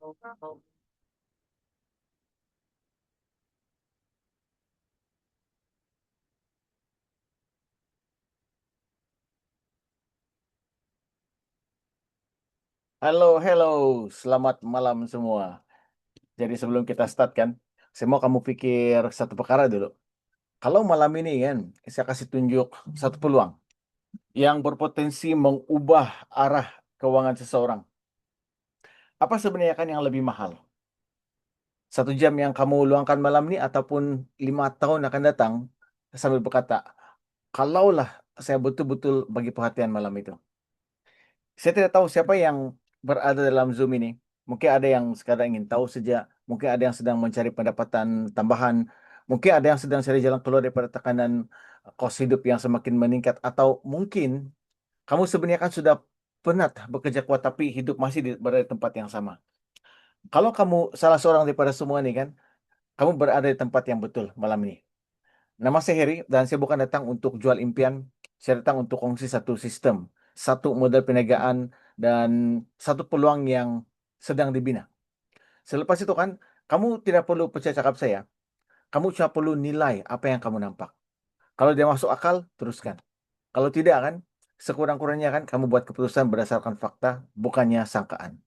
Halo, hello, selamat malam semua. Jadi sebelum kita start kan, saya mau kamu pikir satu perkara dulu. Kalau malam ini kan, saya kasih tunjuk satu peluang yang berpotensi mengubah arah keuangan seseorang. Apa sebenarnya kan yang lebih mahal? 1 jam yang kamu luangkan malam ini ataupun 5 tahun akan datang sambil berkata, kalaulah saya betul-betul bagi perhatian malam itu. Saya tidak tahu siapa yang berada dalam Zoom ini. Mungkin ada yang sekarang ingin tahu saja, mungkin ada yang sedang mencari pendapatan tambahan, mungkin ada yang sedang cari jalan keluar daripada tekanan kos hidup yang semakin meningkat, atau mungkin kamu sebenarnya kan sudah penat bekerja kuat tapi hidup masih berada di tempat yang sama. Kalau kamu salah seorang daripada semua ini kan, kamu berada di tempat yang betul malam ini. Nama saya Heri dan saya bukan datang untuk jual impian, saya datang untuk kongsi satu sistem, satu model perniagaan, dan satu peluang yang sedang dibina. Selepas itu kan, kamu tidak perlu percaya cakap saya, kamu cuma perlu nilai apa yang kamu nampak. Kalau dia masuk akal, teruskan. Kalau tidak kan, sekurang-kurangnya kan kamu buat keputusan berdasarkan fakta, bukannya sangkaan.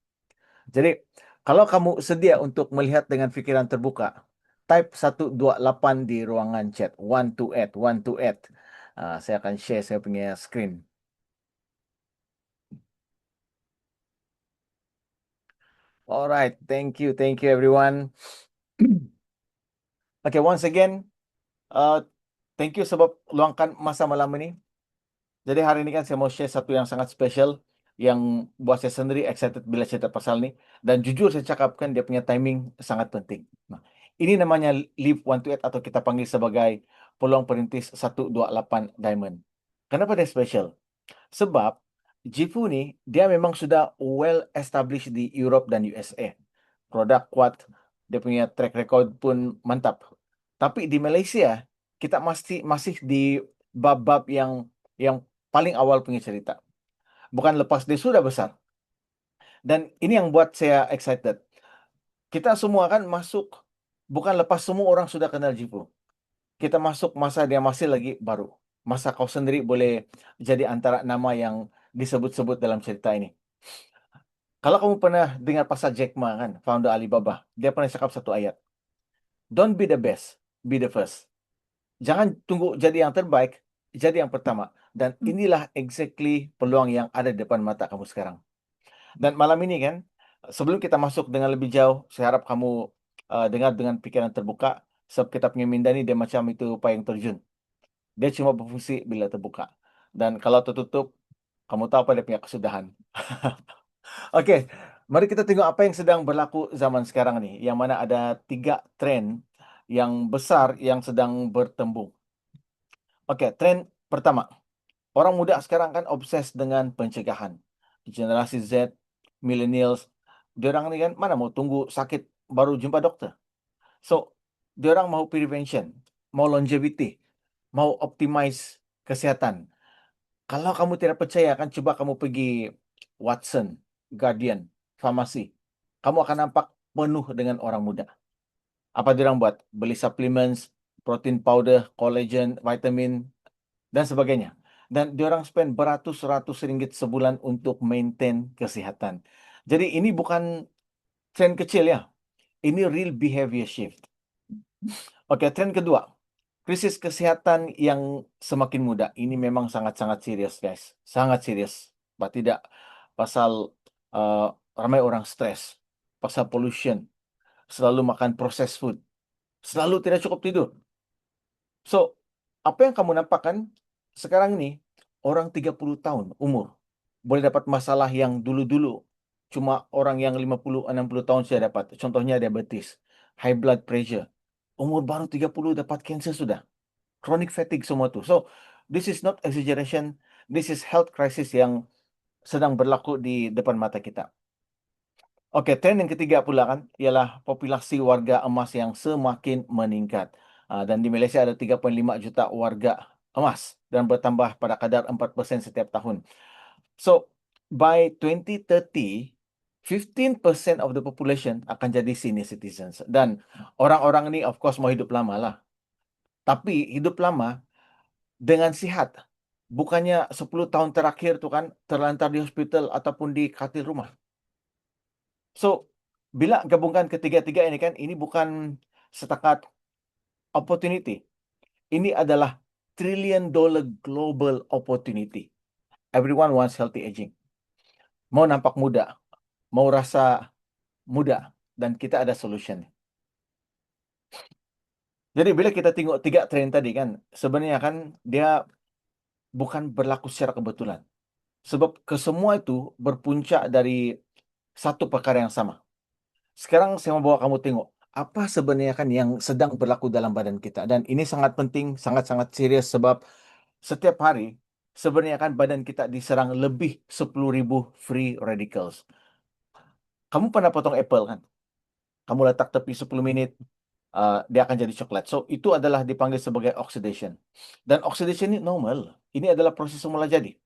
Jadi, kalau kamu sedia untuk melihat dengan pikiran terbuka, type 128 di ruangan chat. 128, 128. Saya akan share saya punya screen. Alright, thank you everyone. Okay, once again, uh, thank you sebab luangkan masa malam ini. Jadi hari ini kan saya mau share satu yang sangat spesial yang buat saya sendiri excited bila cerita pasal ini, dan jujur saya cakapkan dia punya timing sangat penting. Nah, ini namanya Live 128 atau kita panggil sebagai peluang perintis 128 Diamond. Kenapa dia spesial? Sebab Jifu nih dia memang sudah well established di Europe dan USA. Produk kuat, dia punya track record pun mantap. Tapi di Malaysia kita masih di bab-bab yang paling awal punya cerita. Bukan lepas dia sudah besar. Dan ini yang buat saya excited. Kita semua kan masuk, bukan lepas semua orang sudah kenal Jipu. Kita masuk masa dia masih lagi baru. Masa kau sendiri boleh jadi antara nama yang disebut-sebut dalam cerita ini. Kalau kamu pernah dengar pasal Jack Ma kan, founder Alibaba, dia pernah cakap satu ayat. Don't be the best, be the first. Jangan tunggu jadi yang terbaik, jadi yang pertama. Dan inilah exactly peluang yang ada di depan mata kamu sekarang. Dan malam ini kan, sebelum kita masuk dengan lebih jauh, saya harap kamu dengar dengan pikiran terbuka. Sebab kita punya minda ni dia macam itu payung terjun. Dia cuma berfungsi bila terbuka. Dan kalau tertutup, kamu tahu apa dia punya kesudahan. Oke, mari kita tengok apa yang sedang berlaku zaman sekarang nih. Yang mana ada 3 tren yang besar yang sedang bertembung. Oke, tren pertama. Orang muda sekarang kan obses dengan pencegahan. Generasi Z, millennials, diorang ni kan mana mau tunggu sakit baru jumpa doktor. So, diorang mau prevention, mau longevity, mau optimize kesehatan. Kalau kamu tidak percaya, kan coba kamu pergi Watson, Guardian, farmasi. Kamu akan nampak penuh dengan orang muda. Apa diorang buat? Beli supplements, protein powder, collagen, vitamin, dan sebagainya. Dan diorang spend beratus-ratus ringgit sebulan untuk maintain kesehatan. Jadi ini bukan trend kecil ya. Ini real behavior shift. Oke, trend kedua. Krisis kesehatan yang semakin muda. Ini memang sangat-sangat serius, guys. Sangat serius. Bah tidak pasal ramai orang stres, pasal pollution, selalu makan processed food, selalu tidak cukup tidur. So, apa yang kamu nampak kan sekarang ini orang 30 tahun umur boleh dapat masalah yang dulu-dulu cuma orang yang 50, 60 tahun sudah dapat. Contohnya diabetes, high blood pressure. Umur baru 30 dapat cancer sudah. Chronic fatigue semua tu. So, this is not exaggeration. This is health crisis yang sedang berlaku di depan mata kita. Oke, tren yang ketiga pula kan ialah populasi warga emas yang semakin meningkat. Dan di Malaysia ada 3.5 juta warga emas dan bertambah pada kadar 4% setiap tahun. So, by 2030, 15% of the population akan jadi senior citizens. Dan orang-orang ini of course mau hidup lama lah. Tapi hidup lama dengan sehat. Bukannya 10 tahun terakhir tuh kan terlantar di hospital ataupun di katil rumah. So, bila gabungkan ketiga-tiga ini kan, ini bukan setakat opportunity. Ini adalah trillion dollar global opportunity. Everyone wants healthy aging. Mau nampak muda, mau rasa muda, dan kita ada solution. Jadi bila kita tengok tiga trend tadi kan, sebenarnya kan dia bukan berlaku secara kebetulan. Sebab kesemua itu berpuncak dari satu perkara yang sama. Sekarang saya mau bawa kamu tengok apa sebenarnya kan yang sedang berlaku dalam badan kita. Dan ini sangat penting, sangat-sangat serius sebab setiap hari sebenarnya kan badan kita diserang lebih 10.000 free radicals. Kamu pernah potong apple kan? Kamu letak tepi 10 menit, dia akan jadi coklat. So, itu adalah dipanggil sebagai oxidation. Dan oxidation ini normal. Ini adalah proses semula jadi.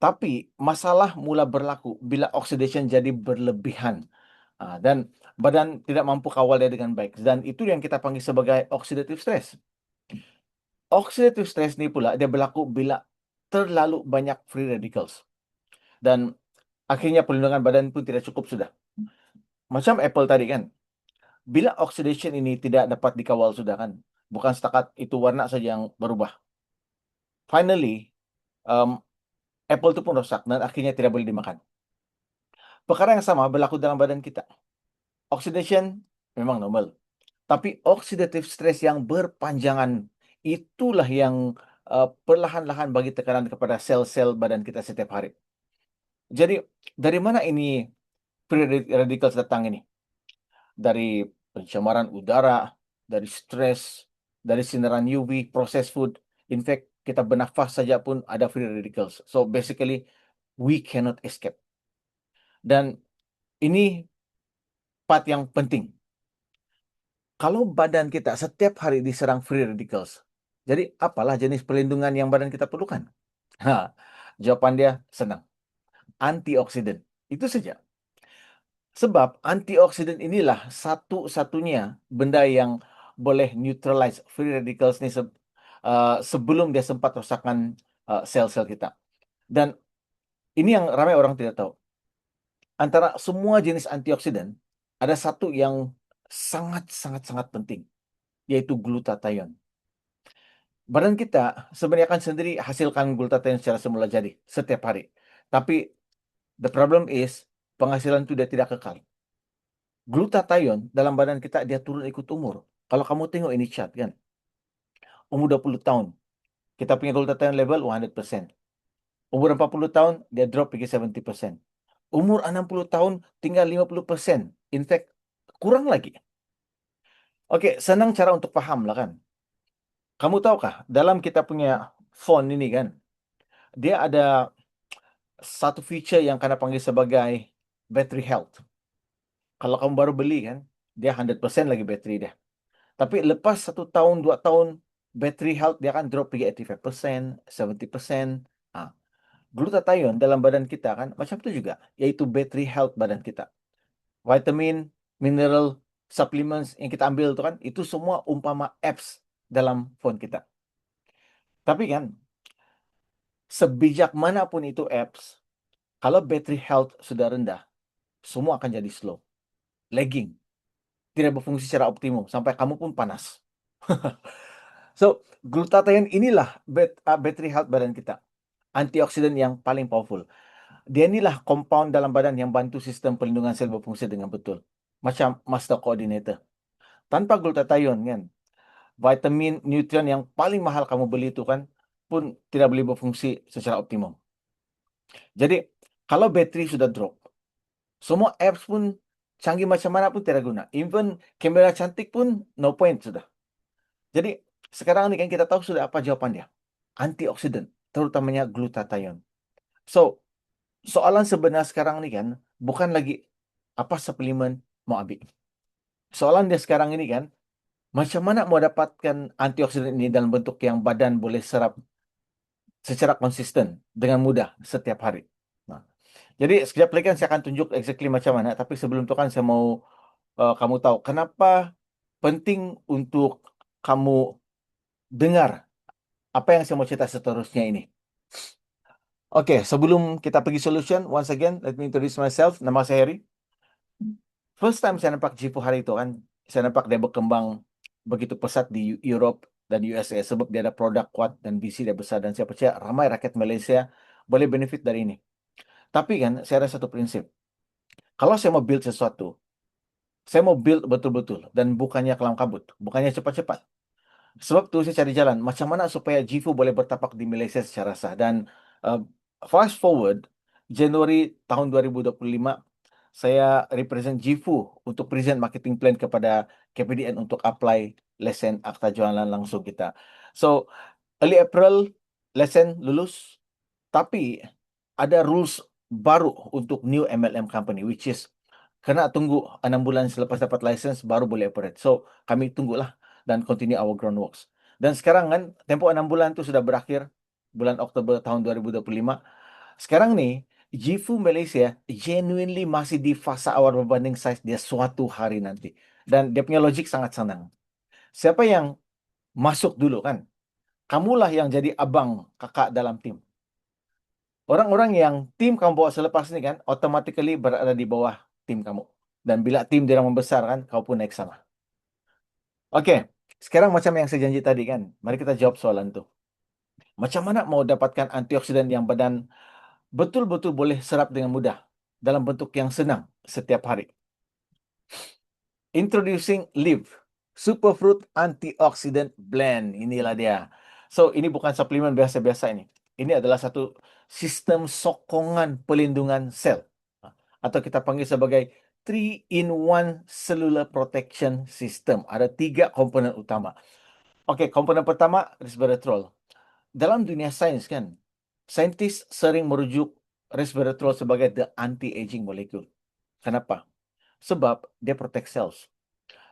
Tapi masalah mula berlaku bila oxidation jadi berlebihan. Dan badan tidak mampu kawal dia dengan baik. Dan itu yang kita panggil sebagai oxidative stress. Oxidative stress ini pula dia berlaku bila terlalu banyak free radicals. Dan akhirnya perlindungan badan pun tidak cukup sudah. Macam apple tadi kan. Bila oxidation ini tidak dapat dikawal sudah kan. Bukan setakat itu warna saja yang berubah. Finally, apple itu pun rosak dan akhirnya tidak boleh dimakan. Perkara yang sama berlaku dalam badan kita. Oxidation memang normal. Tapi oxidative stress yang berpanjangan itulah yang perlahan-lahan bagi tekanan kepada sel-sel badan kita setiap hari. Jadi dari mana ini free radicals datang ini? Dari pencemaran udara, dari stres, dari sinaran UV, processed food. In fact, kita bernafas saja pun ada free radicals. So basically, we cannot escape. Dan ini part yang penting. Kalau badan kita setiap hari diserang free radicals, jadi apalah jenis perlindungan yang badan kita perlukan? Jawaban dia senang. Antioksidan. Itu saja. Sebab antioksidan inilah satu-satunya benda yang boleh neutralize free radicals ni sebelum dia sempat rosakkan sel-sel kita. Dan ini yang ramai orang tidak tahu. Antara semua jenis antioksidan, ada satu yang sangat penting, yaitu glutathione. Badan kita sebenarnya akan sendiri hasilkan glutathione secara semula jadi setiap hari. Tapi the problem is penghasilan itu dia tidak kekal. Glutathione dalam badan kita dia turun ikut umur. Kalau kamu tengok ini chart kan, umur 20 tahun, kita punya glutathione level 100%. Umur 40 tahun, dia drop pergi 70%. Umur 60 tahun, tinggal 50%. In fact, kurang lagi. Oke, senang cara untuk paham lah kan. Kamu tahukah, dalam kita punya phone ini kan, dia ada satu feature yang kena panggil sebagai battery health. Kalau kamu baru beli kan, dia 100% lagi battery dia. Tapi lepas 1 tahun, 2 tahun, battery health dia akan drop pergi 85%, 70%. Glutathione dalam badan kita kan macam itu juga, yaitu battery health badan kita. Vitamin, mineral, supplements yang kita ambil itu kan, itu semua umpama apps dalam phone kita. Tapi kan, sebijak manapun itu apps, kalau battery health sudah rendah, semua akan jadi slow, lagging, tidak berfungsi secara optimum, sampai kamu pun panas. So, glutathione inilah battery health badan kita. Antioksidan yang paling powerful. Dia inilah compound dalam badan yang bantu sistem perlindungan sel berfungsi dengan betul. Macam master coordinator. Tanpa glutathione kan, vitamin, nutrien yang paling mahal kamu beli itu kan, pun tidak boleh berfungsi secara optimum. Jadi, kalau bateri sudah drop, semua apps pun canggih macam mana pun tidak guna. Even kamera cantik pun no point sudah. Jadi, sekarang ini kan kita tahu sudah apa jawabannya. Antioksidan, terutamanya glutathione. So, soalan sebenarnya sekarang ini kan, bukan lagi apa suplemen mau ambil. Soalan dia sekarang ini kan, macam mana mau dapatkan antioksidan ini dalam bentuk yang badan boleh serap secara konsisten dengan mudah setiap hari. Nah, Jadi sekejap lagi kan saya akan tunjuk exactly macam mana. Tapi sebelum itu kan saya mau kamu tahu kenapa penting untuk kamu dengar apa yang saya mau cerita seterusnya ini. Oke, sebelum kita pergi solution, once again, let me introduce myself. Nama saya Heri. First time saya nampak Jifu hari itu kan, saya nampak dia berkembang begitu pesat di Europe dan USA sebab dia ada produk kuat dan visi dia besar dan saya percaya ramai rakyat Malaysia boleh benefit dari ini. Tapi kan saya ada satu prinsip. Kalau saya mau build sesuatu, saya mau build betul-betul dan bukannya kelam kabut, bukannya cepat-cepat. Sebab tu saya cari jalan macam mana supaya Jifu boleh bertapak di Malaysia secara sah. Dan uh, fast forward Januari tahun 2025, saya represent Jifu untuk present marketing plan kepada KPDN untuk apply lesen akta jualan langsung kita. So early April lesen lulus, tapi ada rules baru untuk new MLM company which is kena tunggu 6 bulan selepas dapat license baru boleh operate. So kami tunggulah dan continue our groundworks. Dan sekarang kan tempoh 6 bulan itu sudah berakhir bulan Oktober tahun 2025. Sekarang nih Jifu Malaysia genuinely masih di fasa awal berbanding size dia suatu hari nanti. Dan dia punya logik sangat senang. Siapa yang masuk dulu kan? Kamulah yang jadi abang kakak dalam tim. Orang-orang yang tim kamu bawa selepas ini kan, automatically berada di bawah tim kamu. Dan bila tim dia membesar kan, kau pun naik sama. Oke, sekarang macam yang saya janji tadi kan, mari kita jawab soalan tuh. Macam mana mau dapatkan antioksidan yang badan betul-betul boleh serap dengan mudah dalam bentuk yang senang setiap hari? Introducing Live Superfruit Antioxidant Blend. Inilah dia. So, ini bukan suplemen biasa-biasa ini. Ini adalah satu sistem sokongan pelindungan sel. Atau kita panggil sebagai 3-in-1 Cellular Protection System. Ada 3 komponen utama. Okey, komponen pertama, resveratrol. Dalam dunia sains kan, saintis sering merujuk resveratrol sebagai the anti-aging molecule. Kenapa? Sebab dia protect cells.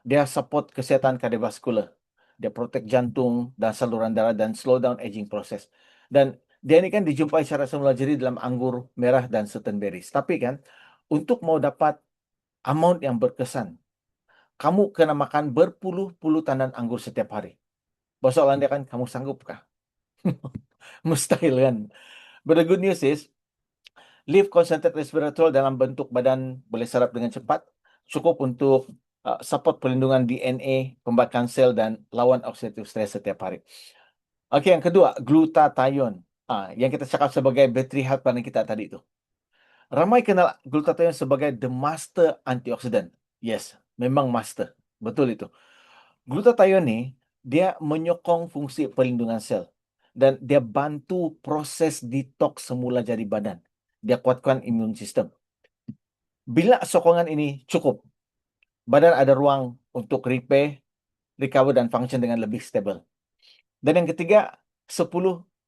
Dia support kesihatan kardiovaskular. Dia protect jantung dan saluran darah dan slow down aging process. Dan dia ini kan dijumpai secara semula jadi dalam anggur merah dan certain berries. Tapi kan, untuk mau dapat amount yang berkesan, kamu kena makan berpuluh-puluh tandan anggur setiap hari. Persoalan dia kan, kamu sanggupkah? Mustahil kan? But the good news is, Live Concentrated Resveratrol dalam bentuk badan boleh serap dengan cepat, cukup untuk support perlindungan DNA, pembakaran sel dan lawan oxidative stress setiap hari. Okey, yang kedua, glutathione. Yang kita cakap sebagai battery health badan kita tadi itu. Ramai kenal glutathione sebagai the master antioxidant. Yes, memang master. Betul itu. Glutathione ni dia menyokong fungsi perlindungan sel dan dia bantu proses detox semula jadi badan. Dia kuatkan imun sistem. Bila sokongan ini cukup, badan ada ruang untuk repair, recover dan function dengan lebih stable. Dan yang ketiga, 10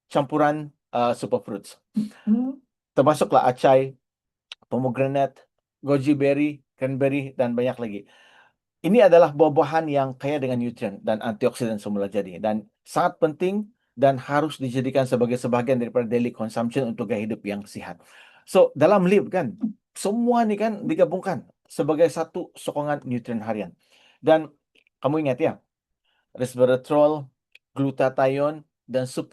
campuran superfruits. Termasuklah acai, pomegranate, goji berry, cranberry dan banyak lagi. Ini adalah buah-buahan yang kaya dengan nutrien dan antioksidan semula jadi dan sangat penting dan harus dijadikan sebagai sebahagian daripada daily consumption untuk gaya hidup yang sihat. So, dalam Live kan, semua ni kan digabungkan sebagai satu sokongan nutrien harian. Dan kamu ingat ya, resveratrol, glutathione dan 10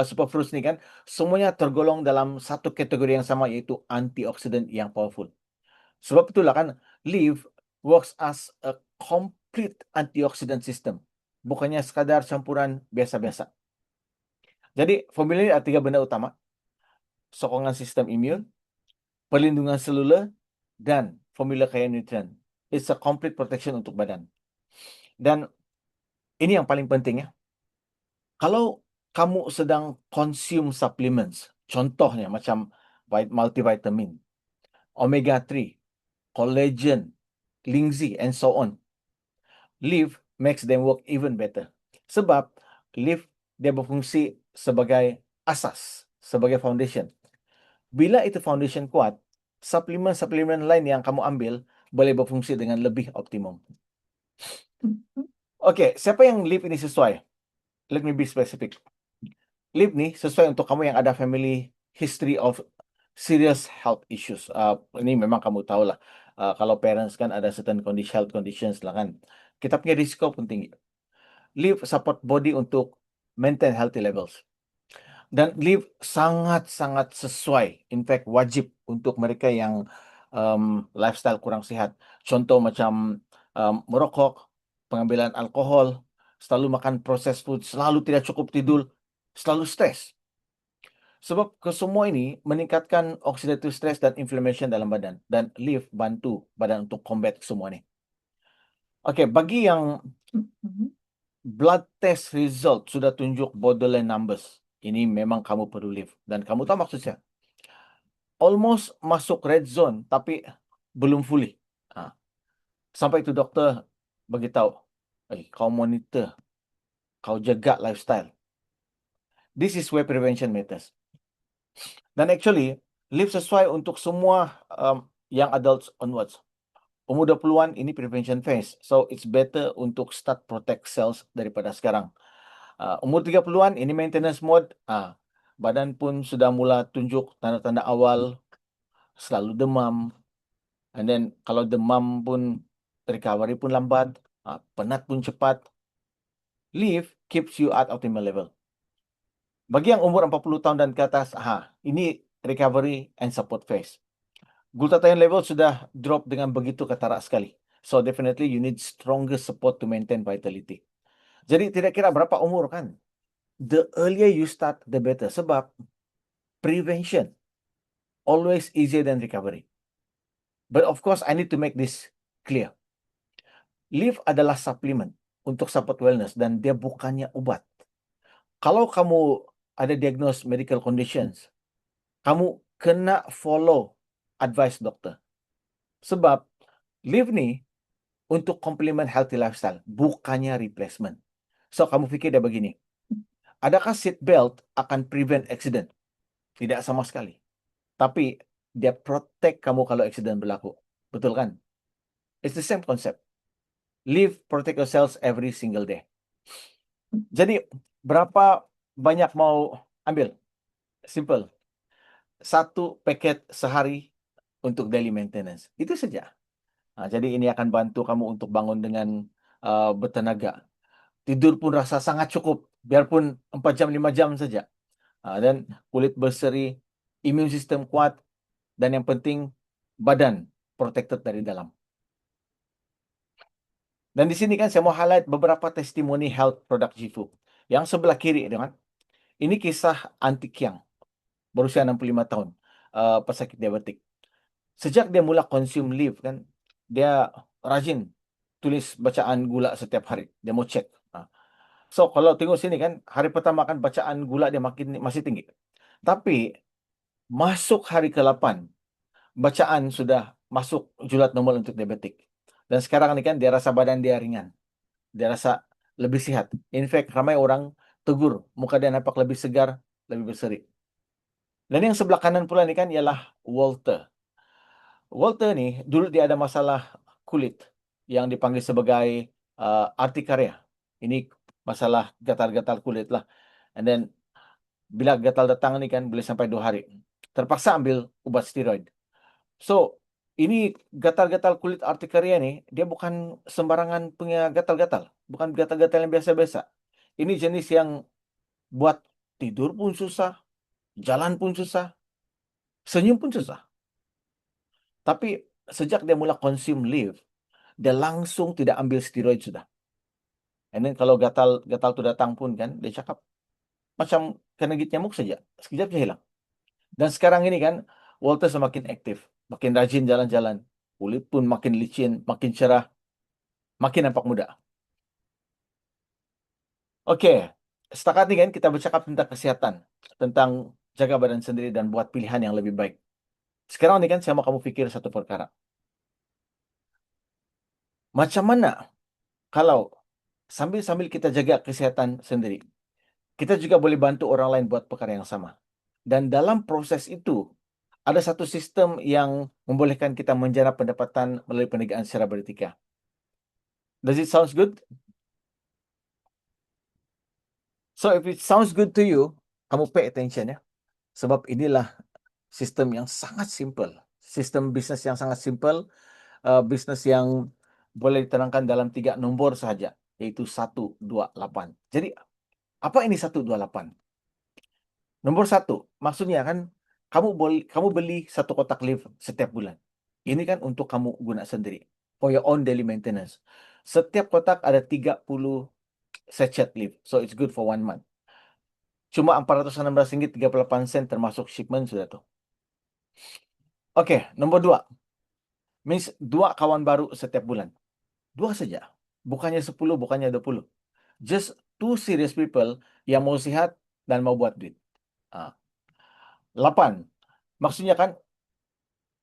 superfruits ni kan semuanya tergolong dalam satu kategori yang sama iaitu antioksidan yang powerful. Sebab itulah kan Live works as a complete antioxidant system. Bukannya sekadar campuran biasa-biasa. Jadi formula ini ada 3 benda utama. Sokongan sistem imun, perlindungan seluler, dan formula kaya nutrien. It's a complete protection untuk badan. Dan ini yang paling penting ya. Kalau kamu sedang consume supplements, contohnya macam multivitamin, omega 3, collagen, Lingzi, and so on. Live makes them work even better. Sebab Live dia berfungsi sebagai asas, sebagai foundation. Bila itu foundation kuat, suplemen-suplemen lain yang kamu ambil boleh berfungsi dengan lebih optimum. Okey, siapa yang Live ini sesuai? Let me be specific. Live ni sesuai untuk kamu yang ada family history of serious health issues. Ini memang kamu tahu lah, kalau parents kan ada certain health conditions lah kan. Kita punya risiko pun tinggi. Leave support body untuk maintain healthy levels. Dan leave sangat-sangat sesuai, in fact wajib untuk mereka yang lifestyle kurang sehat. Contoh macam merokok, pengambilan alkohol, selalu makan processed food, selalu tidak cukup tidur, selalu stres. Sebab kesemua ini meningkatkan oxidative stress dan inflammation dalam badan. Dan leave bantu badan untuk combat semua ini. Oke, bagi yang blood test result sudah tunjuk borderline numbers, ini memang kamu perlu leave. Dan kamu tahu maksudnya, almost masuk red zone tapi belum fully. Sampai itu doktor beritahu, kau monitor, kau jaga lifestyle. This is where prevention matters. Dan actually, leave sesuai untuk semua young adults onwards. Umur 20-an ini prevention phase. So, it's better untuk start protect cells daripada sekarang. Umur 30-an ini maintenance mode. Badan pun sudah mula tunjuk tanda-tanda awal, selalu demam. And then, kalau demam pun, recovery pun lambat, penat pun cepat. Leave keeps you at optimal level. Bagi yang umur 40 tahun dan ke atas, ini recovery and support phase. Glutathione level sudah drop dengan begitu ketara sekali. So definitely you need stronger support to maintain vitality. Jadi tidak kira berapa umur kan. The earlier you start, the better. Sebab prevention always easier than recovery. But of course, I need to make this clear. Leave adalah supplement untuk support wellness dan dia bukannya obat. Kalau kamu ada diagnose medical conditions, kamu kena follow advice dokter. Sebab leave ni untuk complement healthy lifestyle, bukannya replacement. So, kamu pikir dia begini, adakah seat belt akan prevent accident? Tidak sama sekali. Tapi, dia protect kamu kalau accident berlaku. Betul kan? It's the same concept. Live, protect yourselves every single day. Jadi, berapa banyak mau ambil? Simple. 1 paket sehari untuk daily maintenance. Itu saja. Jadi ini akan bantu kamu untuk bangun dengan bertenaga. Tidur pun rasa sangat cukup, biarpun 4 jam, 5 jam saja. Dan kulit berseri, immune system kuat, dan yang penting badan protected dari dalam. Dan di sini kan saya mau highlight beberapa testimoni health product Jifu. Yang sebelah kiri dengan ini kisah Auntie Kiang, berusia 65 tahun, pesakit diabetik. Sejak dia mula consume leaf kan, dia rajin tulis bacaan gula setiap hari. Dia mau cek. So kalau tengok sini kan, hari pertama kan bacaan gula dia masih tinggi. Tapi masuk hari ke-8, bacaan sudah masuk julat normal untuk diabetik. Dan sekarang ni kan dia rasa badan dia ringan. Dia rasa lebih sihat. In fact, ramai orang tegur, muka dia nampak lebih segar, lebih berseri. Dan yang sebelah kanan pula ni kan ialah Walter. Walter ni dulu dia ada masalah kulit yang dipanggil sebagai urticaria. Ini masalah gatal-gatal kulit lah. And then bila gatal datang ni kan boleh sampai 2 hari. Terpaksa ambil ubat steroid. So, ini gatal-gatal kulit urticaria ni dia bukan sembarangan punya gatal-gatal, bukan gatal-gatal yang biasa-biasa. Ini jenis yang buat tidur pun susah, jalan pun susah, senyum pun susah. Tapi sejak dia mula consume leaf, dia langsung tidak ambil steroid sudah. And then kalau gatal tu datang pun kan, dia cakap, macam kena gigit nyamuk saja, sekejap je hilang. Dan sekarang ini kan, Walter semakin aktif, makin rajin jalan-jalan, kulit pun makin licin, makin cerah, makin nampak muda. Oke, setakat ini kan kita bercakap tentang kesehatan, tentang jaga badan sendiri dan buat pilihan yang lebih baik. Sekarang ini kan saya mau kamu pikir satu perkara. Macam mana kalau sambil-sambil kita jaga kesehatan sendiri, kita juga boleh bantu orang lain buat perkara yang sama. Dan dalam proses itu, ada satu sistem yang membolehkan kita menjana pendapatan melalui perniagaan secara beretika. Does it sounds good? So if it sounds good to you, kamu pay attention ya. Sebab inilah sistem yang sangat simple. Sistem bisnis yang sangat simple, bisnis yang boleh diterangkan dalam 3 nombor saja, yaitu 128. Jadi, apa ini 128? Nomor 1, maksudnya kan kamu beli 1 kotak lift setiap bulan. Ini kan untuk kamu guna sendiri, for your own daily maintenance. Setiap kotak ada 30 sachet lift, so it's good for 1 month. Cuma Rp416.38 termasuk shipment sudah tuh. Oke, nomor 2, means 2 kawan baru setiap bulan. 2 saja, bukannya 10, bukannya 20. Just 2 serious people yang mau sehat dan mau buat duit. 8, maksudnya kan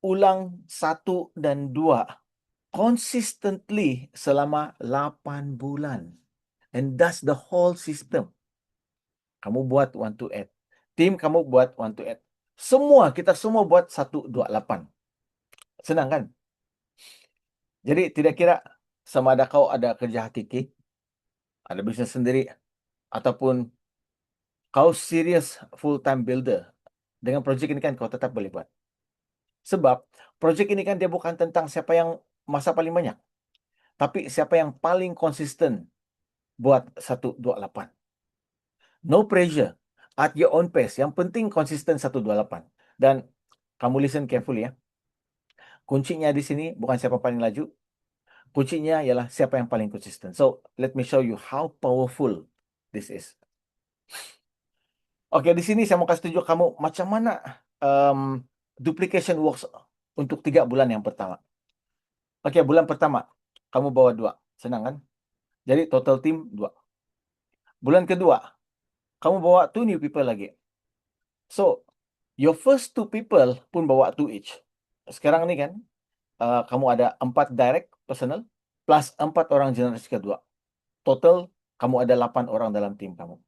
ulang 1 dan 2 consistently selama 8 bulan. And that's the whole system. Kamu buat 128. Tim kamu buat 128. Kita semua buat 128. Senang kan? Jadi tidak kira sama ada kau ada kerja hakiki, ada bisnis sendiri, ataupun kau serius full-time builder, dengan project ini kan kau tetap boleh buat. Sebab project ini kan dia bukan tentang siapa yang masa paling banyak, tapi siapa yang paling konsisten buat 128. No pressure, at your own pace. Yang penting konsisten 128. Dan kamu listen carefully ya. Kuncinya di sini bukan siapa paling laju, kuncinya ialah siapa yang paling konsisten. So, let me show you how powerful this is. Oke, di sini saya mau kasih tunjuk kamu macam mana duplication works untuk 3 bulan yang pertama. Oke, bulan pertama kamu bawa 2, senang kan? Jadi total tim 2. Bulan kedua, kamu bawa 2 new people lagi. So, your first 2 people pun bawa 2 each. Sekarang ini kan, kamu ada 4 direct personal plus 4 orang generasi kedua. Total kamu ada 8 orang dalam tim kamu.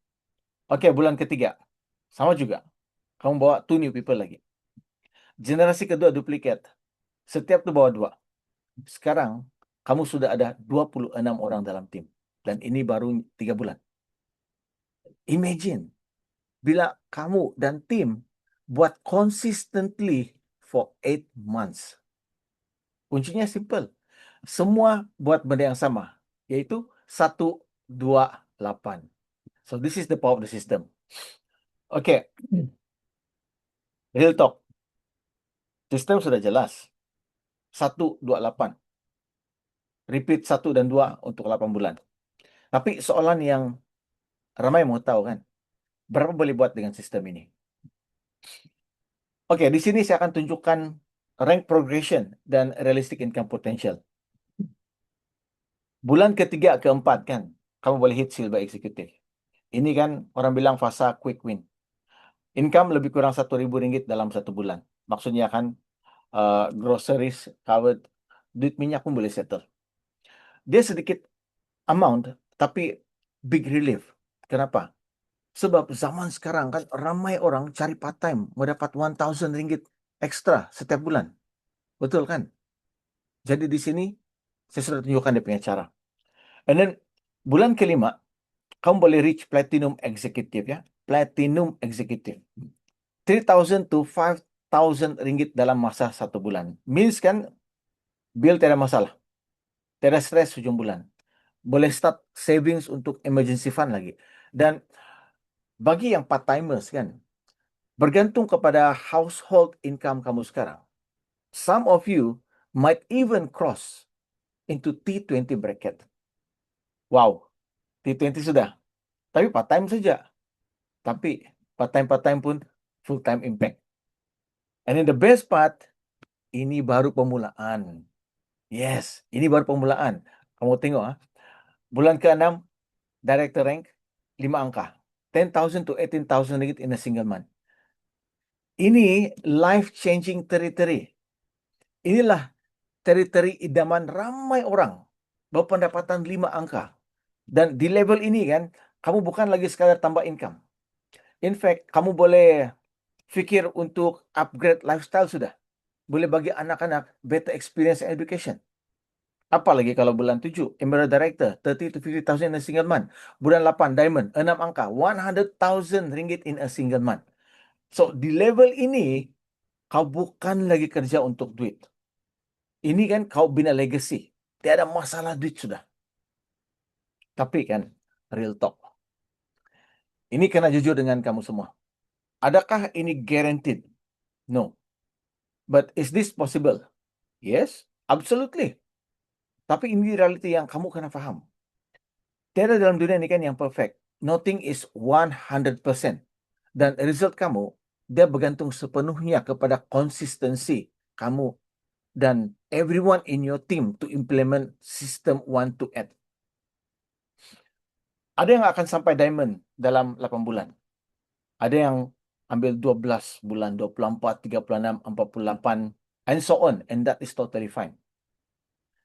Oke, bulan ketiga, sama juga. Kamu bawa 2 new people lagi. Generasi kedua duplicate. Setiap tuh bawa 2. Sekarang kamu sudah ada 26 orang dalam tim. Dan ini baru 3 bulan. Imagine bila kamu dan tim buat consistently for 8 months. Kuncinya simple. Semua buat benda yang sama, yaitu 128. So this is the power of the system. Oke. Real talk. Sistem sudah jelas. 128. Repeat 1 dan 2 untuk 8 bulan. Tapi soalan yang ramai mau tahu kan, berapa boleh buat dengan sistem ini? Oke, di sini saya akan tunjukkan rank progression dan realistic income potential. Bulan ketiga keempat kan, kamu boleh hit silver executive. Ini kan orang bilang fasa quick win. Income lebih kurang Rp1.000 dalam 1 bulan. Maksudnya kan groceries covered, duit minyak pun boleh settle. Dia sedikit amount, tapi big relief. Kenapa? Sebab zaman sekarang kan ramai orang cari part time, mau dapat Rp1.000 ekstra setiap bulan. Betul kan? Jadi di sini saya sudah tunjukkan dia punya cara. And then bulan kelima, kamu boleh reach platinum executive ya. Platinum executive. 3,000 to 5,000 ringgit dalam masa 1 bulan. Means kan, bill tidak masalah. Tidak stres ujung bulan. Boleh start savings untuk emergency fund lagi. Dan bagi yang part-timers kan, bergantung kepada household income kamu sekarang. Some of you might even cross into T20 bracket. Wow, T20 sudah. Tapi part-time saja. Tapi part-time pun full-time impact. And then the best part, ini baru permulaan. Yes, ini baru permulaan. Kamu tengok, bulan ke-6, director rank, 5 angka. 10,000 to 18,000 ringgit in a single month. Ini life-changing territory. Inilah teritori idaman ramai orang. Berpendapatan 5 angka. Dan di level ini kan, kamu bukan lagi sekadar tambah income. In fact, kamu boleh fikir untuk upgrade lifestyle sudah. Boleh bagi anak-anak better experience and education. Apalagi kalau bulan 7, Emerald Director, 30 to 50,000 in a single month. Bulan 8, Diamond, 6 angka, 100,000 ringgit in a single month. So, di level ini, Kau bukan lagi kerja untuk duit. Ini kan kau bina legacy. Tiada masalah duit sudah. Tapi kan, real talk. Ini kena jujur dengan kamu semua. Adakah ini guaranteed? No. But is this possible? Yes, absolutely. Tapi ini reality yang kamu kena faham. Tiada dalam dunia ini kan yang perfect. Nothing is 100%. Dan result kamu, dia bergantung sepenuhnya kepada konsistensi kamu dan everyone in your team to implement system 1 to 8. Ada yang akan sampai diamond dalam 8 bulan. Ada yang ambil 12 bulan, 24, 36, 48, and so on. And that is totally fine.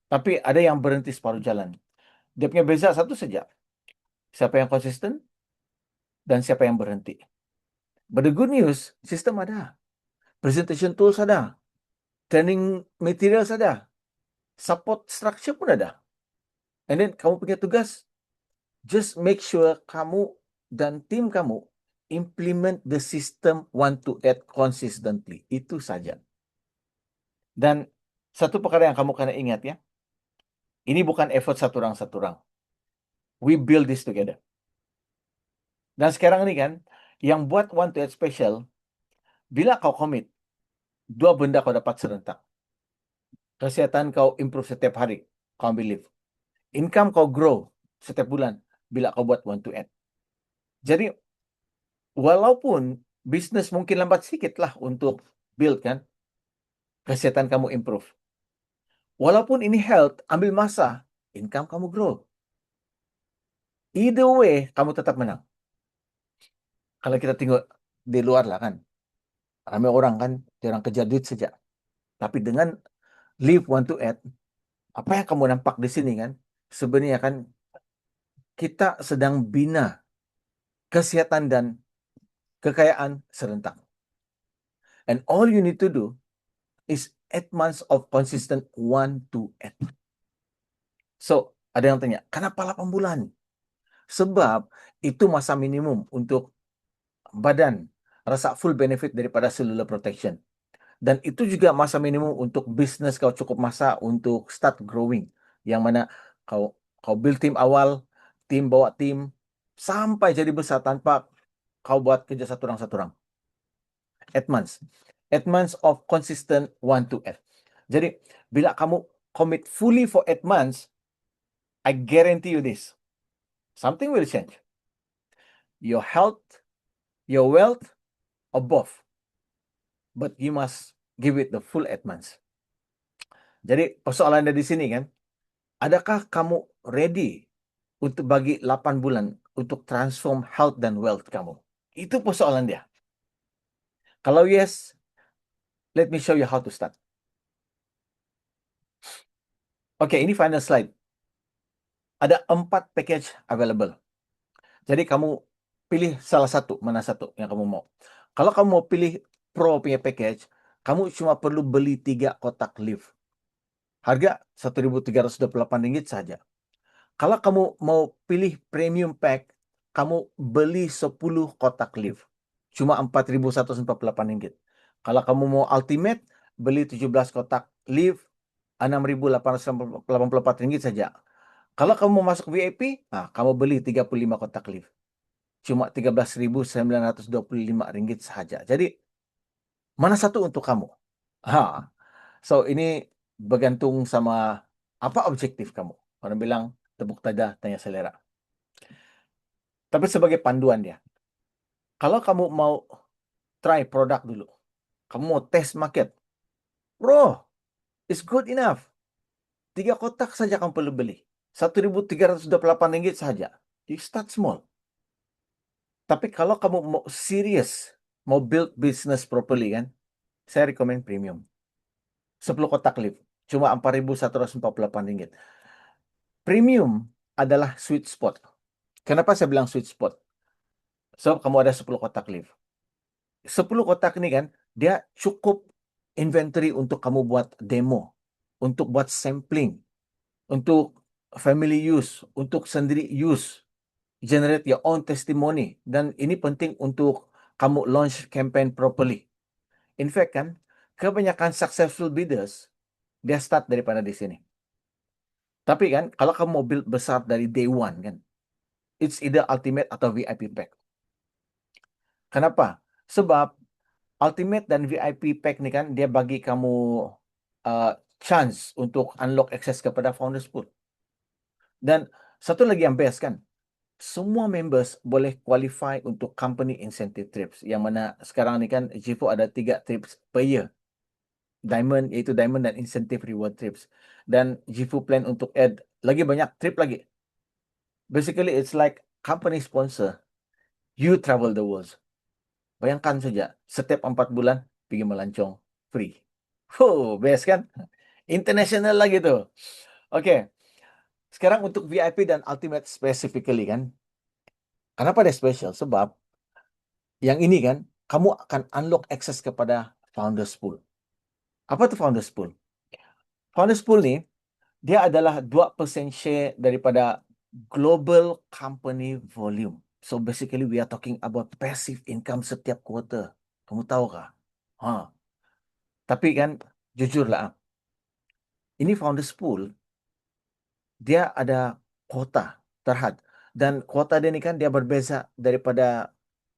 Tapi ada yang berhenti separuh jalan. Dia punya beza satu saja. Siapa yang konsisten dan siapa yang berhenti. But the good news, sistem ada. Presentation tools ada. Training materials ada. Support structure pun ada. And then kamu punya tugas, just make sure kamu dan tim kamu implement the system 1 to 8 consistently. Itu saja. Dan satu perkara yang kamu kena ingat ya, ini bukan effort satu orang. We build this together. Dan sekarang ini kan, yang buat 1 to 8 special, bila kau commit, 2 benda kau dapat serentak. Kesehatan kau improve setiap hari, kau ambil leave. Income kau grow setiap bulan, bila kau buat 1 to 8. Jadi, walaupun bisnis mungkin lambat sedikit lah untuk build kan, kesehatan kamu improve. Walaupun ini health, ambil masa, income kamu grow. Either way, kamu tetap menang. Kalau kita tengok di luar lah kan, ramai orang kan, dia orang kejar duit saja. Tapi dengan live 1 to 8, apa yang kamu nampak di sini kan, sebenarnya kan kita sedang bina kesehatan dan kekayaan serentak. And all you need to do is 8 months of consistent 1 to 8. So, ada yang tanya, kenapa 8 bulan? Sebab itu masa minimum untuk badan rasa full benefit daripada cellular protection. Dan itu juga masa minimum untuk bisnes kau cukup masa untuk start growing. Yang mana kau build team awal, tim bawa tim, sampai jadi besar tanpa kau buat kerja satu orang. 8 months. 8 months of consistent 1 to 8. Jadi, bila kamu commit fully for 8 months, I guarantee you this. Something will change. Your health, your wealth, or both. But you must give it the full 8 months. Jadi, persoalannya di sini kan, adakah kamu ready untuk bagi 8 bulan untuk transform health dan wealth kamu? Itu persoalan dia. Kalau yes, let me show you how to start. Oke, ini final slide. Ada 4 package available. Jadi kamu pilih salah satu, mana satu yang kamu mau. Kalau kamu mau pilih Pro punya package, kamu cuma perlu beli 3 kotak lift. Harga Rp1.328 saja. Kalau kamu mau pilih Premium Pack, kamu beli 10 kotak lift. Cuma Rp4.148. Kalau kamu mau Ultimate, beli 17 kotak lift, Rp6.884 saja. Kalau kamu mau masuk VIP, kamu beli 35 kotak lift. Cuma Rp13.925 saja. Jadi, mana satu untuk kamu? So, ini bergantung sama apa objektif kamu. Orang bilang, tepuk dada, tanya selera. Tapi sebagai panduan dia, kalau kamu mau try produk dulu, kamu mau test market, bro, it's good enough. 3 kotak saja kamu perlu beli. Rp1.328 saja. You start small. Tapi kalau kamu mau serious, mau build business properly kan, saya recommend premium. 10 kotak lift, cuma Rp4.148. Premium adalah sweet spot. Kenapa saya bilang sweet spot? Sebab kamu ada 10 kotak lift. 10 kotak ini kan, dia cukup inventory untuk kamu buat demo, untuk buat sampling, untuk family use, untuk sendiri use, generate your own testimony. Dan ini penting untuk kamu launch campaign properly. In fact kan, kebanyakan successful bidders, dia start daripada di sini. Tapi kan, kalau kamu mau build besar dari day one kan, it's either ultimate atau VIP pack. Kenapa? Sebab ultimate dan VIP pack ni kan, dia bagi kamu chance untuk unlock access kepada Founders Pool. Dan satu lagi yang best kan, semua members boleh qualify untuk company incentive trips. Yang mana sekarang ni kan, GIFO ada 3 trips per year. Diamond, iaitu Diamond dan Incentive Reward Trips. Dan GIFO plan untuk add lagi banyak trip lagi. Basically, it's like company sponsor. You travel the world. Bayangkan saja, setiap 4 bulan, pergi melancong free. Oh, best kan? International lagi tuh. Oke, sekarang untuk VIP dan Ultimate specifically kan. Kenapa dia special? Sebab yang ini kan, kamu akan unlock access kepada Founders Pool. Apa tuh Founders Pool? Founders Pool ni, dia adalah 2% share daripada global company volume. So basically we are talking about passive income setiap quarter. Kamu tahu kah? Ha. Tapi kan jujurlah, ini Founders Pool dia ada kuota terhad, dan kuota dia ni kan dia berbeza daripada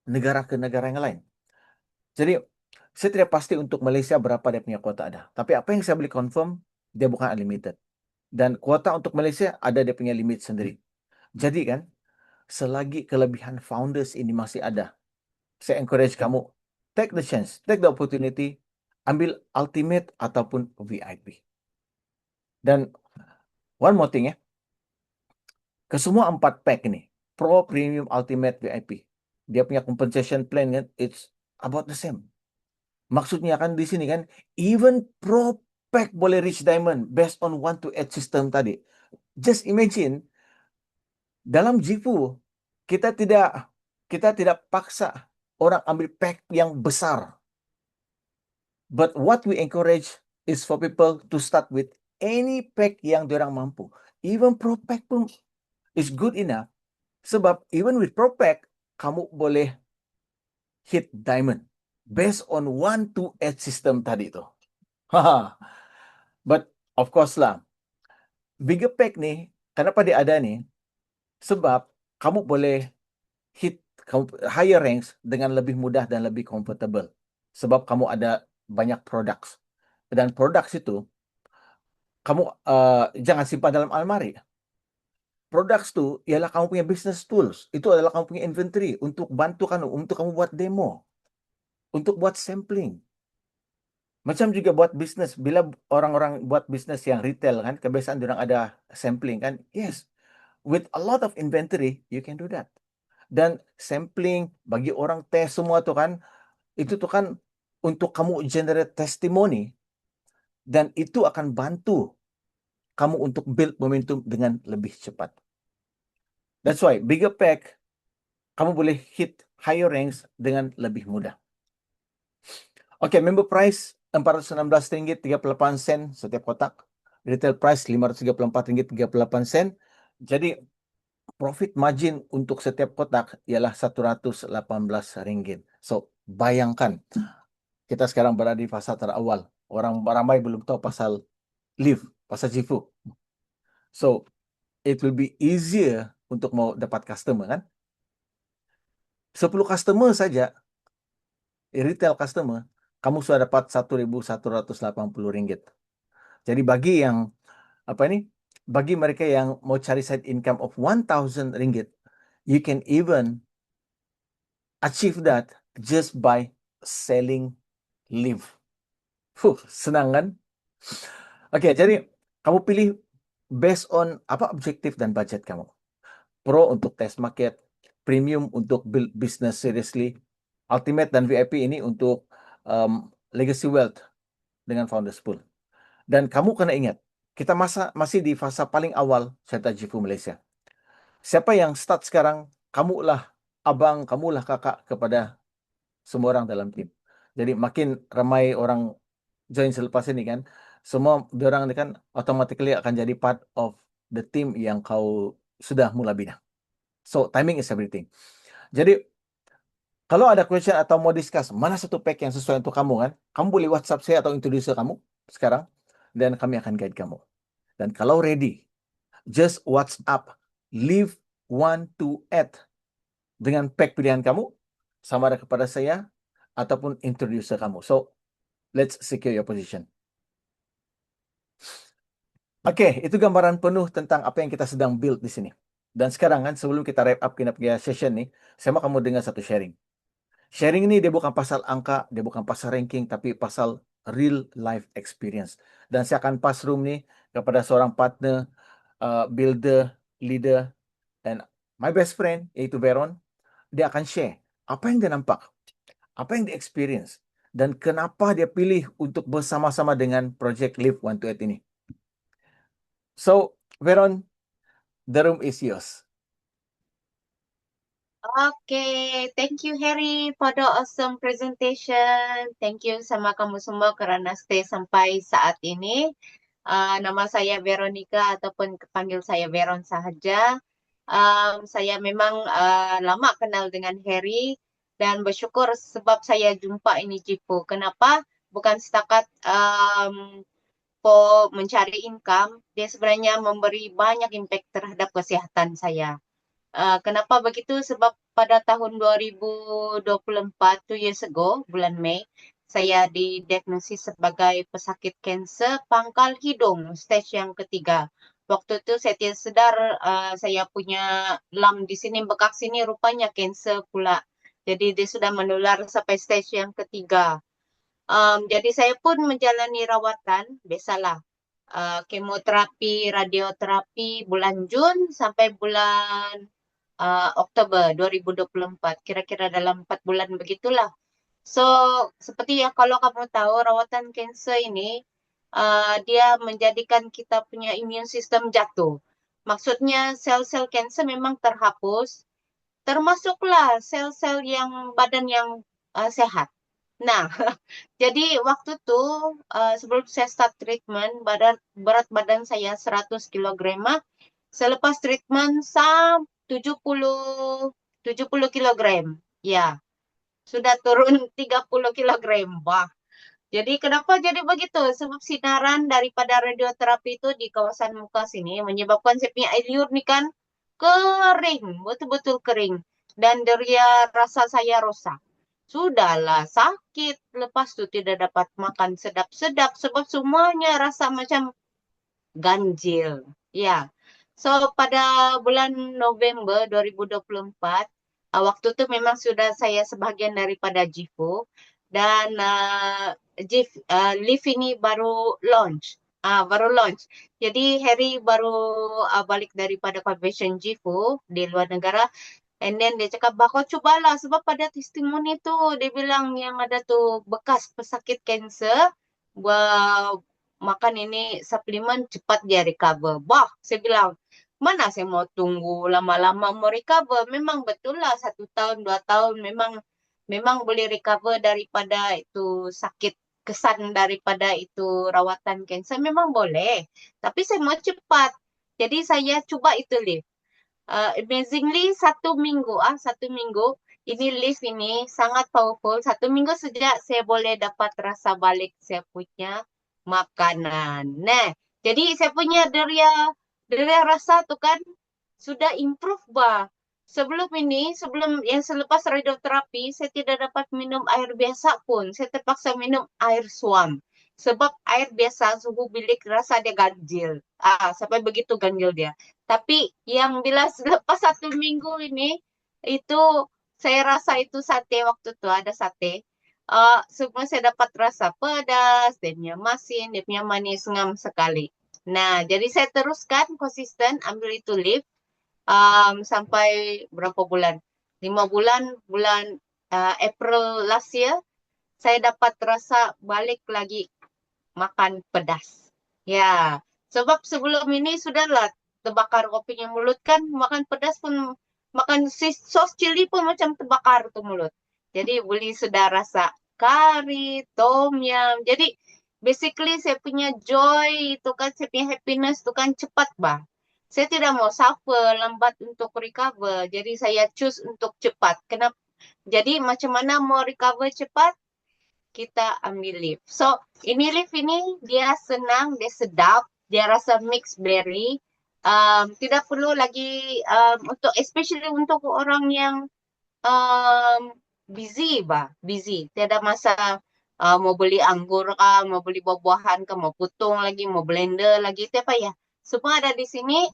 negara ke negara yang lain. Jadi saya tidak pasti untuk Malaysia berapa dia punya kuota ada. Tapi apa yang saya boleh confirm, dia bukan unlimited. Dan kuota untuk Malaysia ada dia punya limit sendiri. Jadi kan, selagi kelebihan founders ini masih ada, saya encourage kamu, take the chance, take the opportunity, ambil ultimate ataupun VIP. Dan one more thing ya, kesemua 4 pack ini, Pro, Premium, Ultimate, VIP, dia punya compensation plan kan, it's about the same. Maksudnya kan di sini kan, even Pro pack boleh reach Diamond based on 1 to 8 system tadi. Just imagine, dalam GIFO, kita tidak paksa orang ambil pack yang besar. But what we encourage is for people to start with any pack yang diorang mampu. Even Pro pack pun is good enough. Sebab even with Pro pack, kamu boleh hit Diamond based on 1 to 8 system tadi tu. But of course lah, bigger pack ni, kenapa dia ada ni? Sebab kamu boleh hit higher ranks dengan lebih mudah dan lebih comfortable. Sebab kamu ada banyak products. Dan products itu, kamu jangan simpan dalam almari. Products tu ialah kamu punya business tools. Itu adalah kamu punya inventory untuk bantu kamu, untuk kamu buat demo, untuk buat sampling. Macam juga buat bisnes. Bila orang-orang buat bisnes yang retail kan, kebiasaan diorang ada sampling kan. Yes, with a lot of inventory, you can do that. Dan sampling, bagi orang test semua tu kan, itu tu kan untuk kamu generate testimoni, dan itu akan bantu kamu untuk build momentum dengan lebih cepat. That's why, bigger pack, kamu boleh hit higher ranks dengan lebih mudah. Okay, member price RM416.38 setiap kotak. Retail price RM534.38. Jadi, profit margin untuk setiap kotak ialah RM118. So, bayangkan, kita sekarang berada di fasa terawal. Orang ramai belum tahu pasal live, pasal GIFO. So, it will be easier untuk mau dapat customer kan. 10 customer saja, retail customer, kamu sudah dapat RM1.180. Jadi bagi yang bagi mereka yang mau cari side income of RM1,000, you can even achieve that just by selling live. Senang kan? Oke, jadi kamu pilih based on apa objektif dan budget kamu. Pro untuk test market, premium untuk build business seriously, ultimate dan VIP ini untuk legacy wealth dengan Founders Pool. Dan kamu kena ingat, kita masih di fasa paling awal serta GIFO Malaysia. Siapa yang start sekarang, kamulah abang, kamulah kakak kepada semua orang dalam tim. Jadi makin ramai orang join selepas ini kan, semua orang ini kan automatically akan jadi part of the team yang kau sudah mula bina. So timing is everything. Jadi Kalau ada question atau mau discuss mana satu pack yang sesuai untuk kamu kan, kamu boleh WhatsApp saya atau introduce kamu sekarang dan kami akan guide kamu. Dan kalau ready, just WhatsApp leave 1 to 8 dengan pack pilihan kamu sama ada kepada saya ataupun introducer kamu. So, let's secure your position. Oke, itu gambaran penuh tentang apa yang kita sedang build di sini. Dan sekarang kan sebelum kita wrap up kinerja session nih, saya mau kamu dengar satu sharing. Sharing ini dia bukan pasal angka, dia bukan pasal ranking, tapi pasal real life experience. Dan saya akan pass room nih kepada seorang partner, builder, leader, and my best friend, yaitu Veron. Dia akan share apa yang dia nampak, apa yang dia experience, dan kenapa dia pilih untuk bersama-sama dengan Project Live 128 ini. So, Veron, the room is yours. Okay, thank you Harry for the awesome presentation. Thank you sama kamu semua kerana stay sampai saat ini. Nama saya Veronica ataupun panggil saya Veron sahaja. Saya memang lama kenal dengan Harry dan bersyukur sebab saya jumpa ini Jipu. Kenapa? Bukan setakat for mencari income, dia sebenarnya memberi banyak impact terhadap kesihatan saya. Kenapa begitu? Sebab pada tahun 2024, 2 years ago, bulan Mei, saya didiagnosis sebagai pesakit kanser pangkal hidung, stage yang ketiga. Waktu itu saya tidak sedar saya punya lam di sini, bekak sini rupanya kanser pula. Jadi dia sudah menular sampai stage yang ketiga. Jadi saya pun menjalani rawatan, biasalah. Kemoterapi, radioterapi bulan Jun sampai bulan Oktober 2024. Kira-kira dalam 4 bulan begitulah. So, seperti yang kalau kamu tahu, rawatan kanser ini, dia menjadikan kita punya imun sistem jatuh. Maksudnya sel-sel kanser memang terhapus, termasuklah sel-sel yang badan yang sehat. Nah, jadi waktu itu sebelum saya start treatment, berat badan saya 100 kilogram. Selepas treatment 70 kilogram. Ya, sudah turun 30 kilogram. Wah. Jadi kenapa jadi begitu? Sebab sinaran daripada radioterapi itu di kawasan muka sini menyebabkan saya punya air liur nih kan kering, betul-betul kering. Dan deria rasa saya rosak. Sudahlah sakit, lepas itu tidak dapat makan sedap-sedap sebab semuanya rasa macam ganjil. Ya. So pada bulan November 2024, waktu itu memang sudah saya sebahagian daripada JIFO dan Live ini baru launch. Baru launch. Jadi Harry baru balik daripada convention JIFO di luar negara. And then dia cakap, bakal cobalah sebab pada testimoni tu dia bilang yang ada tu bekas pesakit kanser makan ini suplemen cepat dia recover. Bah, saya bilang, mana saya mau tunggu lama-lama mau recover. Memang betul lah 1 tahun, 2 tahun memang boleh recover daripada itu sakit kesan daripada itu rawatan kanser. Memang boleh. Tapi saya mau cepat. Jadi saya cuba itu lift. Amazingly 1 minggu ini lift ini sangat powerful. 1 minggu sejak saya boleh dapat rasa balik saya punya makanan. Nah, jadi saya punya deria rasa tu kan sudah improve bah. Sebelum yang selepas radioterapi, saya tidak dapat minum air biasa pun. Saya terpaksa minum air suam. Sebab air biasa suhu bilik rasa dia ganjil. Sampai begitu ganjil dia. Tapi yang bila selepas 1 minggu ini, itu saya rasa itu sate waktu itu ada sate. Semua saya dapat rasa pedas, dia punya masin, dia punya manis ngam sekali. Nah, jadi saya teruskan konsisten ambil itu lift sampai berapa bulan? 5 bulan, bulan April last year, saya dapat rasa balik lagi makan pedas. Ya, sebab sebelum ini sudahlah terbakar kopinya mulut kan, makan pedas pun, makan sos cili pun macam terbakar tuh mulut. Jadi boleh sudah rasa kari, tom yum. Jadi basically saya punya joy itu kan, saya punya happiness itu kan cepat bah. Saya tidak mau suffer lambat untuk recover. Jadi saya choose untuk cepat. Kenapa? Jadi macam mana mau recover cepat, kita ambil leaf. So, ini leaf ini dia senang, dia sedap, dia rasa mixed berry. Tidak perlu lagi untuk especially untuk orang yang busy bah, busy. Tiada masa mau beli anggur kah, mau beli buah-buahan kah, mau putung lagi, mau blender lagi, itu apa ya? Semua ada di sini.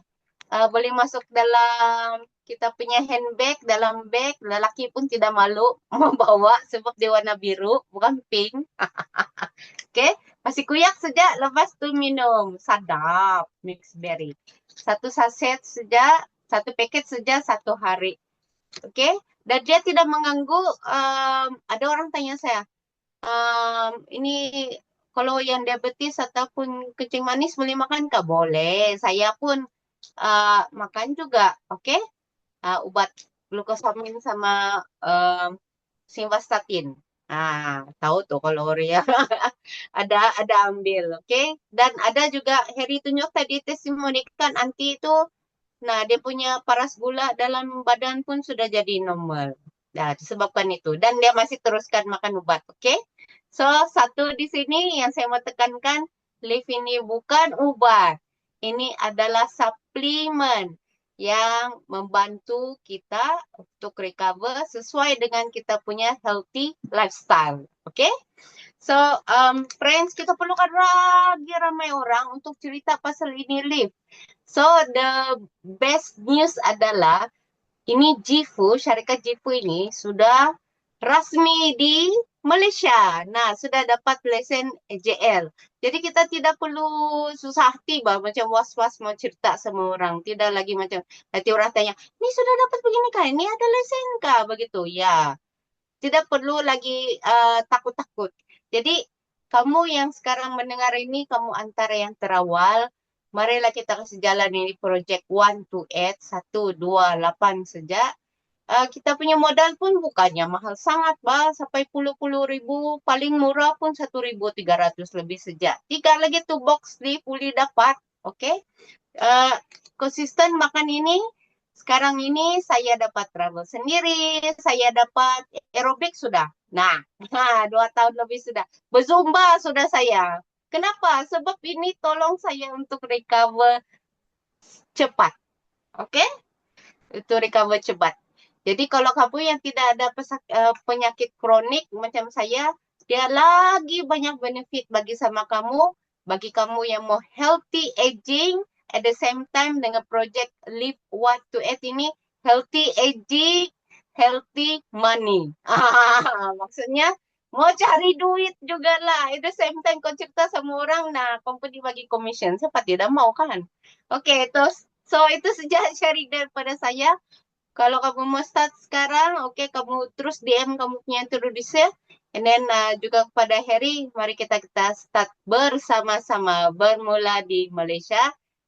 Boleh masuk dalam kita punya handbag, dalam bag. Lelaki pun tidak malu membawa sebab dia warna biru, bukan pink. Oke, masih kuyak saja, lepas tu minum. Sadap, mixed berry. Satu saset saja, satu paket saja 1 hari. Oke, dan dia tidak mengganggu. Ada orang tanya saya, ini kalau yang diabetes ataupun kencing manis boleh makan kah? Boleh. Saya pun makan juga. Oke, obat glukosamin sama simvastatin. Tahu tuh kalau Ria ada ambil, oke? Dan ada juga Heri tunjuk tadi testimoni kan anti itu. Nah, dia punya paras gula dalam badan pun sudah jadi normal. Nah, disebabkan itu. Dan dia masih teruskan makan obat, oke? So, satu di sini yang saya mau tekankan, leaf ini bukan obat. Ini adalah suplemen yang membantu kita untuk recover sesuai dengan kita punya healthy lifestyle. Oke? So, friends, kita perlukan lagi ramai orang untuk cerita pasal ini, Liv. So, the best news adalah ini Jifu, syarikat Jifu ini sudah rasmi di Malaysia. Nah, sudah dapat lesen JL. Jadi kita tidak perlu susah hati bah, macam was-was mau cerita sama orang. Tidak lagi macam nanti orang tanya, ini sudah dapat begini kah? Ini ada lesen kah? Begitu. Ya, tidak perlu lagi takut-takut. Jadi kamu yang sekarang mendengar ini, kamu antara yang terawal. Marilah kita kasih jalan ini project 128, 128 saja. Kita punya modal pun bukannya mahal sangat, bah. Sampai puluh-puluh ribu, paling murah pun 1.300 lebih saja. 3 lagi tuh box di pulih dapat, oke? Okay? Konsisten makan ini, sekarang ini saya dapat travel sendiri, saya dapat aerobik sudah. Nah, 2 tahun lebih sudah. Berzumba sudah saya. Kenapa? Sebab ini tolong saya untuk recover cepat. Oke? Okay? Itu recover cepat. Jadi kalau kamu yang tidak ada penyakit kronik macam saya, dia lagi banyak benefit bagi sama kamu, bagi kamu yang mau healthy aging, at the same time dengan project Live What to Eat ini, healthy aging, healthy money. Maksudnya mau cari duit juga lah. At the same time kau cerita sama orang, nah company bagi commission. Siapa tidak mau kan? Oke, terus so itu saja sharing daripada saya. Kalau kamu mau start sekarang, oke, kamu terus DM kamu punya introducer. And then juga kepada Harry, mari kita start bersama-sama bermula di Malaysia.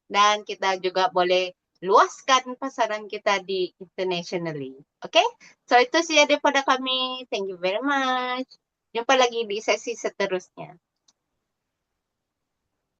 Dan kita juga boleh luaskan pasaran kita di internationally. Oke? So itu saja daripada kami. Thank you very much. Jumpa lagi di sesi seterusnya.